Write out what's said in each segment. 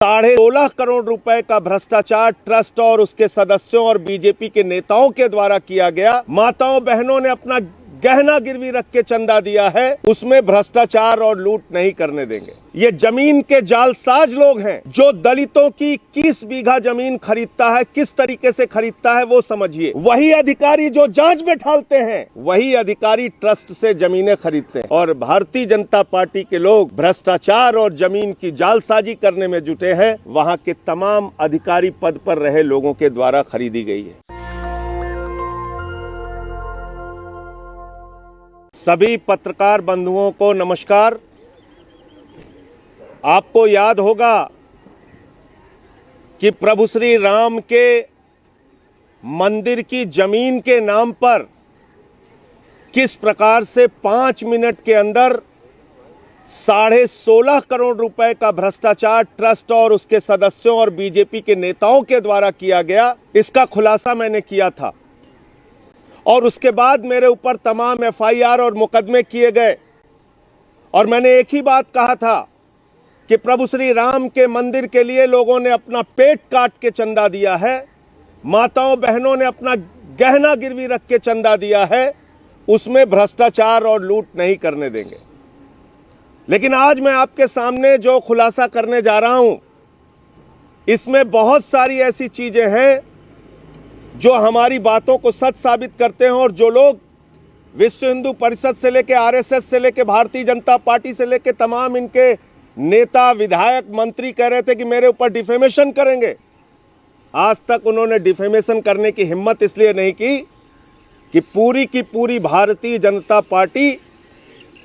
16.5 करोड़ रुपए का भ्रष्टाचार ट्रस्ट और उसके सदस्यों और बीजेपी के नेताओं के द्वारा किया गया। माताओं बहनों ने अपना गहना गिरवी रख के चंदा दिया है, उसमें भ्रष्टाचार और लूट नहीं करने देंगे। ये जमीन के जालसाज लोग हैं। जो दलितों की 21 बीघा जमीन खरीदता है, किस तरीके से खरीदता है वो समझिए। वही अधिकारी जो जांच बैठालते हैं, वही अधिकारी ट्रस्ट से जमीनें खरीदते हैं। और भारतीय जनता पार्टी के लोग भ्रष्टाचार और जमीन की जालसाजी करने में जुटे हैं। वहां के तमाम अधिकारी पद पर रहे लोगों के द्वारा खरीदी गई है। सभी पत्रकार बंधुओं को नमस्कार। आपको याद होगा कि प्रभु श्री राम के मंदिर की जमीन के नाम पर किस प्रकार से 5 मिनट के अंदर 16.5 करोड़ रुपए का भ्रष्टाचार ट्रस्ट और उसके सदस्यों और बीजेपी के नेताओं के द्वारा किया गया, इसका खुलासा मैंने किया था। और उसके बाद मेरे ऊपर तमाम एफआईआर और मुकदमे किए गए। और मैंने एक ही बात कहा था कि प्रभु श्री राम के मंदिर के लिए लोगों ने अपना पेट काट के चंदा दिया है, माताओं बहनों ने अपना गहना गिरवी रख के चंदा दिया है, उसमें भ्रष्टाचार और लूट नहीं करने देंगे। लेकिन आज मैं आपके सामने जो खुलासा करने जा रहा हूं, इसमें बहुत सारी ऐसी चीजें हैं जो हमारी बातों को सच साबित करते हैं। और जो लोग विश्व हिंदू परिषद से लेकर आरएसएस से लेकर भारतीय जनता पार्टी से लेकर तमाम इनके नेता विधायक मंत्री कह रहे थे कि मेरे ऊपर डिफेमेशन करेंगे, आज तक उन्होंने डिफेमेशन करने की हिम्मत इसलिए नहीं की पूरी भारतीय जनता पार्टी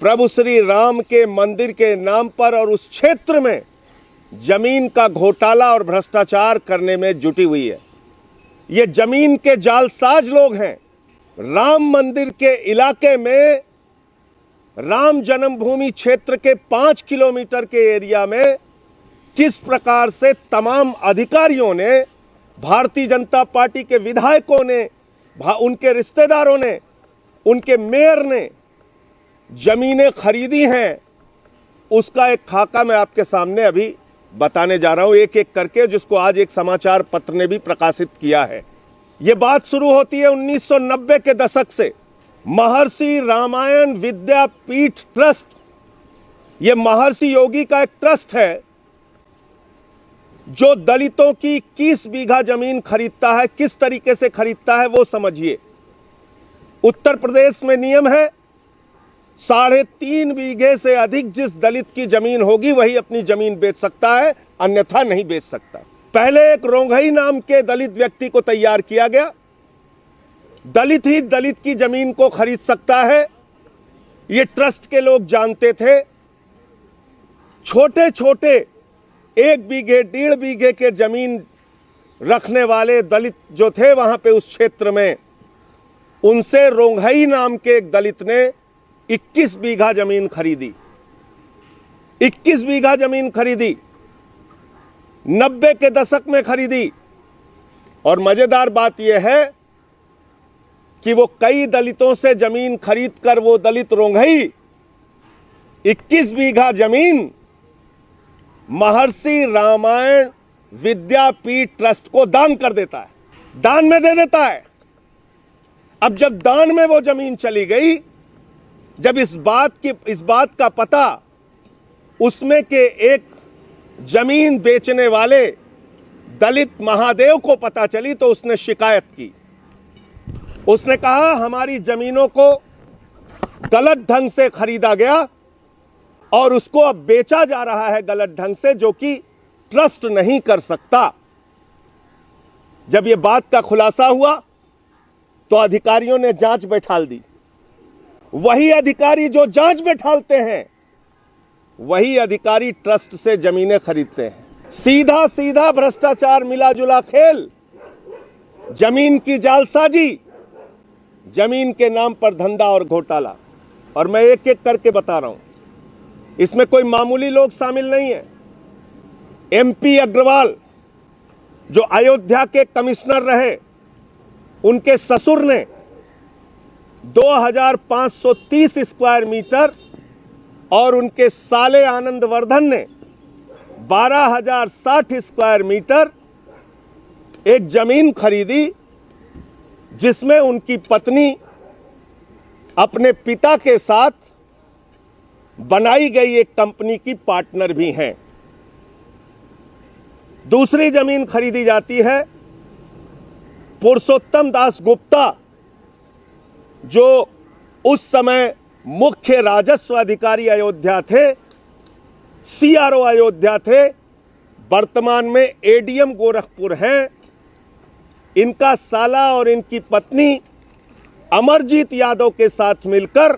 प्रभु श्री राम के मंदिर के नाम पर और उस क्षेत्र में जमीन का घोटाला और भ्रष्टाचार करने में जुटी हुई है। ये जमीन के जालसाज लोग हैं। राम मंदिर के इलाके में, राम जन्मभूमि क्षेत्र के 5 किलोमीटर के एरिया में किस प्रकार से तमाम अधिकारियों ने, भारतीय जनता पार्टी के विधायकों ने, उनके रिश्तेदारों ने, उनके मेयर ने जमीनें खरीदी हैं, उसका एक खाका मैं आपके सामने अभी बताने जा रहा हूं एक एक करके, जिसको आज एक समाचार पत्र ने भी प्रकाशित किया है। यह बात शुरू होती है 1990 के दशक से। महर्षि रामायण विद्यापीठ ट्रस्ट, यह महर्षि योगी का एक ट्रस्ट है जो दलितों की 21 बीघा जमीन खरीदता है। किस तरीके से खरीदता है वो समझिए। उत्तर प्रदेश में नियम है 3.5 बीघे से अधिक जिस दलित की जमीन होगी वही अपनी जमीन बेच सकता है, अन्यथा नहीं बेच सकता। पहले एक रोंघई नाम के दलित व्यक्ति को तैयार किया गया। दलित ही दलित की जमीन को खरीद सकता है, ये ट्रस्ट के लोग जानते थे। छोटे छोटे 1 बीघे 1.5 बीघे के जमीन रखने वाले दलित जो थे वहां पे उस क्षेत्र में, उनसे रोंघई नाम के एक दलित ने 21 बीघा जमीन खरीदी। 21 बीघा जमीन खरीदी, 90 के दशक में खरीदी। और मजेदार बात यह है कि वो कई दलितों से जमीन खरीदकर वो दलित रोंघई 21 बीघा जमीन महर्षि रामायण विद्यापीठ ट्रस्ट को दान कर देता है, दान में दे देता है। अब जब दान में वो जमीन चली गई, जब इस बात का पता उसमें के एक जमीन बेचने वाले दलित महादेव को पता चली, तो उसने शिकायत की। उसने कहा हमारी जमीनों को गलत ढंग से खरीदा गया और उसको अब बेचा जा रहा है गलत ढंग से, जो कि ट्रस्ट नहीं कर सकता। जब यह बात का खुलासा हुआ तो अधिकारियों ने जांच बैठाल दी। वही अधिकारी जो जांच बैठालते हैं, वही अधिकारी ट्रस्ट से जमीनें खरीदते हैं। सीधा सीधा भ्रष्टाचार, मिला जुला खेल, जमीन की जालसाजी, जमीन के नाम पर धंधा और घोटाला। और मैं एक एक करके बता रहा हूं, इसमें कोई मामूली लोग शामिल नहीं है। एमपी अग्रवाल जो अयोध्या के कमिश्नर रहे, उनके ससुर ने 2530 स्क्वायर मीटर और उनके साले आनंद वर्धन ने 12,060 स्क्वायर मीटर एक जमीन खरीदी, जिसमें उनकी पत्नी अपने पिता के साथ बनाई गई एक कंपनी की पार्टनर भी हैं। दूसरी जमीन खरीदी जाती है पुरुषोत्तम दास गुप्ता, जो उस समय मुख्य राजस्व अधिकारी अयोध्या थे, सीआरओ अयोध्या थे, वर्तमान में एडीएम गोरखपुर हैं। इनका साला और इनकी पत्नी अमरजीत यादव के साथ मिलकर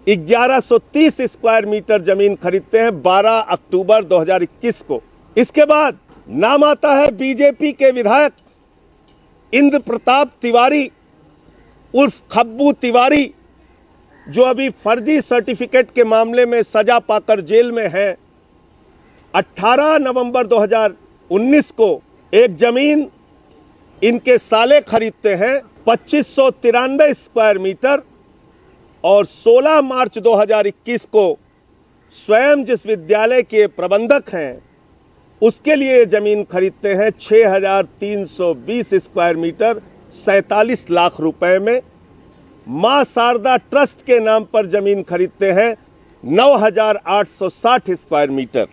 1130 स्क्वायर मीटर जमीन खरीदते हैं 12 अक्टूबर 2021 को। इसके बाद नाम आता है बीजेपी के विधायक इंद्र प्रताप तिवारी उर्फ खब्बू तिवारी, जो अभी फर्जी सर्टिफिकेट के मामले में सजा पाकर जेल में है। 18 नवंबर 2019 को एक जमीन इनके साले खरीदते हैं 2593 स्क्वायर मीटर, और 16 मार्च 2021 को स्वयं जिस विद्यालय के प्रबंधक हैं उसके लिए जमीन खरीदते हैं 6,320 स्क्वायर मीटर 47 लाख रुपए में। मां शारदा ट्रस्ट के नाम पर जमीन खरीदते हैं 9,860 स्क्वायर मीटर।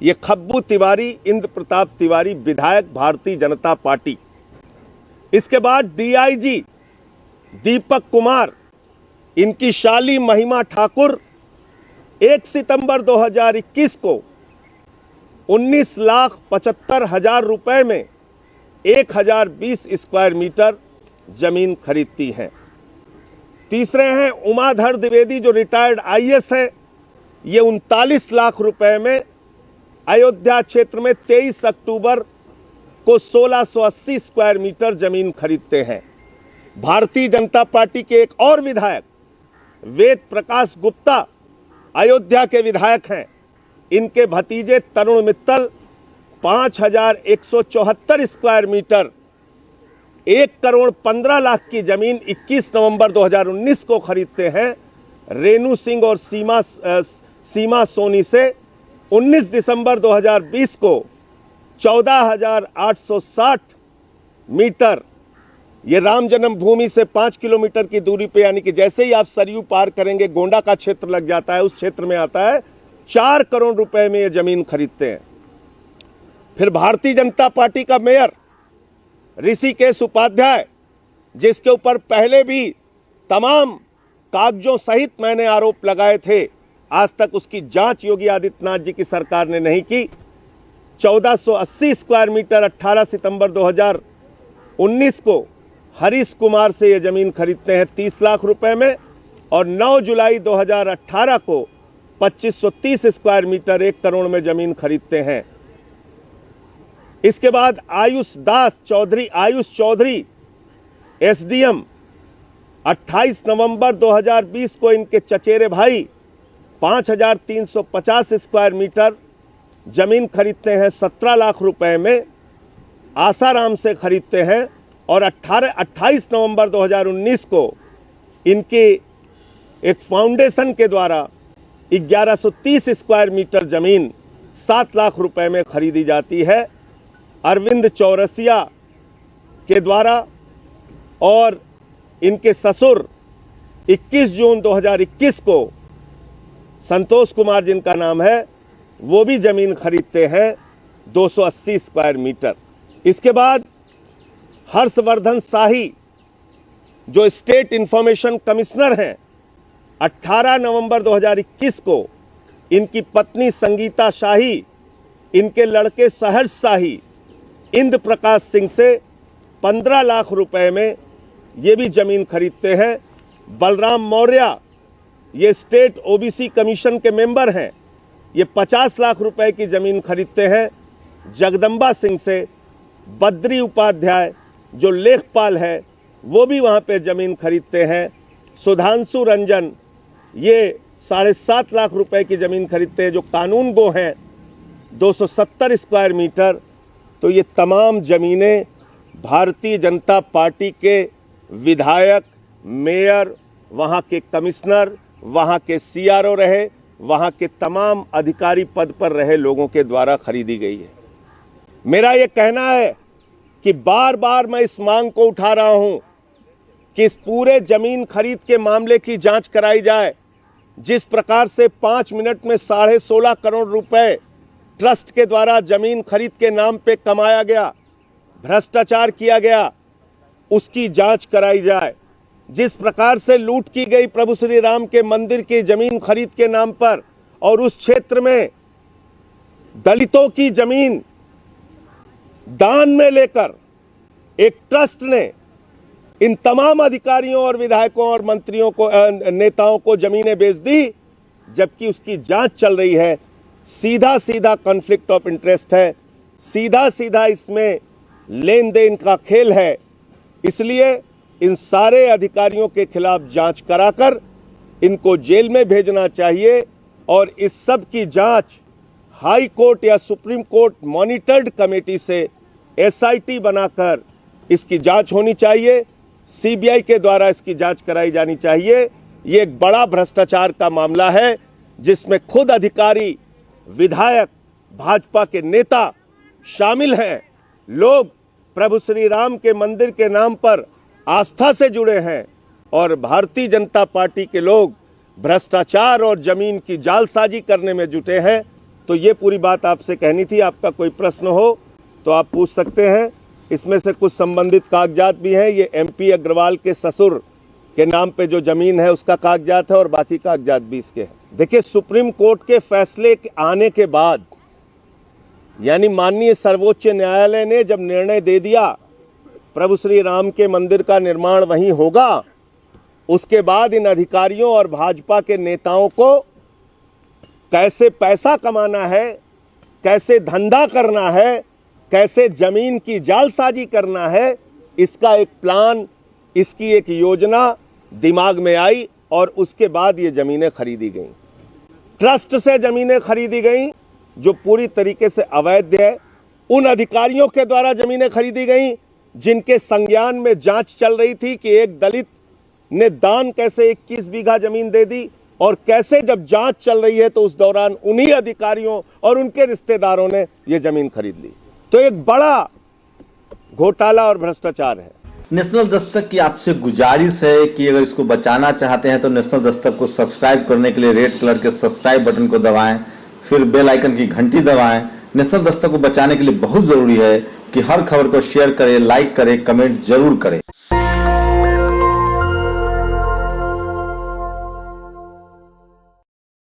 ये खब्बू तिवारी, इंद्र प्रताप तिवारी, विधायक भारतीय जनता पार्टी। इसके बाद डीआईजी दीपक कुमार, इनकी शाली महिमा ठाकुर 1 सितंबर 2021 को 19,75,000 रुपए में 1,020 स्क्वायर मीटर जमीन खरीदती हैं। तीसरे हैं उमाधर द्विवेदी, जो रिटायर्ड आईएएस है। ये 39 लाख रुपए में अयोध्या क्षेत्र में 23 अक्टूबर को 1680 स्क्वायर मीटर जमीन खरीदते हैं। भारतीय जनता पार्टी के एक और विधायक वेद प्रकाश गुप्ता अयोध्या के विधायक हैं। इनके भतीजे तरुण मित्तल 5,174 स्क्वायर मीटर 1,15,00,000 की जमीन 21 नवंबर 2019 को खरीदते हैं रेणु सिंह और सीमा सोनी से। 19 दिसंबर 2020 को 14,860 मीटर, ये राम जन्मभूमि से 5 किलोमीटर की दूरी पे, यानी कि जैसे ही आप सरयू पार करेंगे गोंडा का क्षेत्र लग जाता है, उस क्षेत्र में आता है, 4 करोड़ रुपए में ये जमीन खरीदते हैं। फिर भारतीय जनता पार्टी का मेयर ऋषिकेश उपाध्याय, जिसके ऊपर पहले भी तमाम कागजों सहित मैंने आरोप लगाए थे, आज तक उसकी जांच योगी आदित्यनाथ जी की सरकार ने नहीं की। 1480 स्क्वायर मीटर 18 सितंबर 2019 को हरीश कुमार से ये जमीन खरीदते हैं 30 लाख रुपए में, और 9 जुलाई 2018 को 2530 स्क्वायर मीटर 1 करोड़ में जमीन खरीदते हैं। इसके बाद आयुष चौधरी एसडीएम 28 नवंबर 2020 को इनके चचेरे भाई 5,350 स्क्वायर मीटर जमीन खरीदते हैं 17 लाख रुपए में, आसाराम से खरीदते हैं। और 28 नवंबर 2019 को इनके एक फाउंडेशन के द्वारा 1130 स्क्वायर मीटर जमीन 7 लाख रुपए में खरीदी जाती है अरविंद चौरसिया के द्वारा। और इनके ससुर 21 जून 2021 को संतोष कुमार जिनका नाम है, वो भी जमीन खरीदते हैं 280 स्क्वायर मीटर। इसके बाद हर्षवर्धन शाही, जो स्टेट इंफॉर्मेशन कमिश्नर हैं, 18 नवंबर 2021 को इनकी पत्नी संगीता शाही, इनके लड़के सहर्ष शाही इंद्र प्रकाश सिंह से 15 लाख रुपए में ये भी जमीन खरीदते हैं। बलराम मौर्य, ये स्टेट ओबीसी कमीशन के मेंबर हैं, ये 50 लाख रुपए की जमीन खरीदते हैं जगदम्बा सिंह से। बद्री उपाध्याय, जो लेखपाल है, वो भी वहां पे जमीन खरीदते हैं। सुधांशु रंजन, ये 7.5 लाख रुपए की जमीन खरीदते हैं, जो कानून गो हैं 270 स्क्वायर मीटर। तो ये तमाम जमीनें भारतीय जनता पार्टी के विधायक, मेयर, वहां के कमिश्नर, वहां के सीआरओ रहे, वहां के तमाम अधिकारी पद पर रहे लोगों के द्वारा खरीदी गई है। मेरा यह कहना है कि बार बार मैं इस मांग को उठा रहा हूं कि इस पूरे जमीन खरीद के मामले की जांच कराई जाए। जिस प्रकार से 5 मिनट में 16.5 करोड़ रुपए ट्रस्ट के द्वारा जमीन खरीद के नाम पे कमाया गया, भ्रष्टाचार किया गया, उसकी जांच कराई जाए। जिस प्रकार से लूट की गई प्रभु श्री राम के मंदिर की जमीन खरीद के नाम पर और उस क्षेत्र में दलितों की जमीन दान में लेकर एक ट्रस्ट ने इन तमाम अधिकारियों और विधायकों और मंत्रियों को, नेताओं को जमीनें बेच दी, जबकि उसकी जांच चल रही है। सीधा सीधा कॉन्फ्लिक्ट ऑफ इंटरेस्ट है, सीधा सीधा इसमें लेन देन का खेल है। इसलिए इन सारे अधिकारियों के खिलाफ जांच कराकर इनको जेल में भेजना चाहिए और इस सब की जांच हाई कोर्ट या सुप्रीम कोर्ट मॉनिटर्ड कमेटी से एसआईटी बनाकर इसकी जांच होनी चाहिए। सीबीआई के द्वारा इसकी जांच कराई जानी चाहिए। ये एक बड़ा भ्रष्टाचार का मामला है जिसमें खुद अधिकारी, विधायक, भाजपा के नेता शामिल हैं। लोग प्रभु श्री राम के मंदिर के नाम पर आस्था से जुड़े हैं और भारतीय जनता पार्टी के लोग भ्रष्टाचार और जमीन की जालसाजी करने में जुटे हैं। तो ये पूरी बात आपसे कहनी थी। आपका कोई प्रश्न हो तो आप पूछ सकते हैं। इसमें से कुछ संबंधित कागजात भी हैं। ये एमपी अग्रवाल के ससुर के नाम पे जो जमीन है उसका कागजात है और बाकी कागजात भी इसके हैं। देखिए, सुप्रीम कोर्ट के फैसले आने के बाद, यानी माननीय सर्वोच्च न्यायालय ने जब निर्णय दे दिया प्रभु श्री राम के मंदिर का निर्माण वहीं होगा, उसके बाद इन अधिकारियों और भाजपा के नेताओं को कैसे पैसा कमाना है, कैसे धंधा करना है, कैसे जमीन की जालसाजी करना है, इसका एक प्लान, इसकी एक योजना दिमाग में आई और उसके बाद ये जमीनें खरीदी गईं। ट्रस्ट से जमीनें खरीदी गईं जो पूरी तरीके से अवैध है। उन अधिकारियों के द्वारा जमीनें खरीदी गईं जिनके संज्ञान में जांच चल रही थी कि एक दलित ने दान कैसे 21 बीघा जमीन दे दी और कैसे जब जांच चल रही है तो उस दौरान उन्हीं अधिकारियों और उनके रिश्तेदारों ने ये जमीन खरीद ली। तो एक बड़ा घोटाला और भ्रष्टाचार है। नेशनल दस्तक की आपसे गुजारिश है कि अगर इसको बचाना चाहते हैं तो नेशनल दस्तक को सब्सक्राइब करने के लिए रेड कलर के सब्सक्राइब बटन को दबाएं, फिर बेल आइकन की घंटी दबाएं। नेशनल दस्तक को बचाने के लिए बहुत जरूरी है कि हर खबर को शेयर करें, लाइक करें, कमेंट जरूर करें।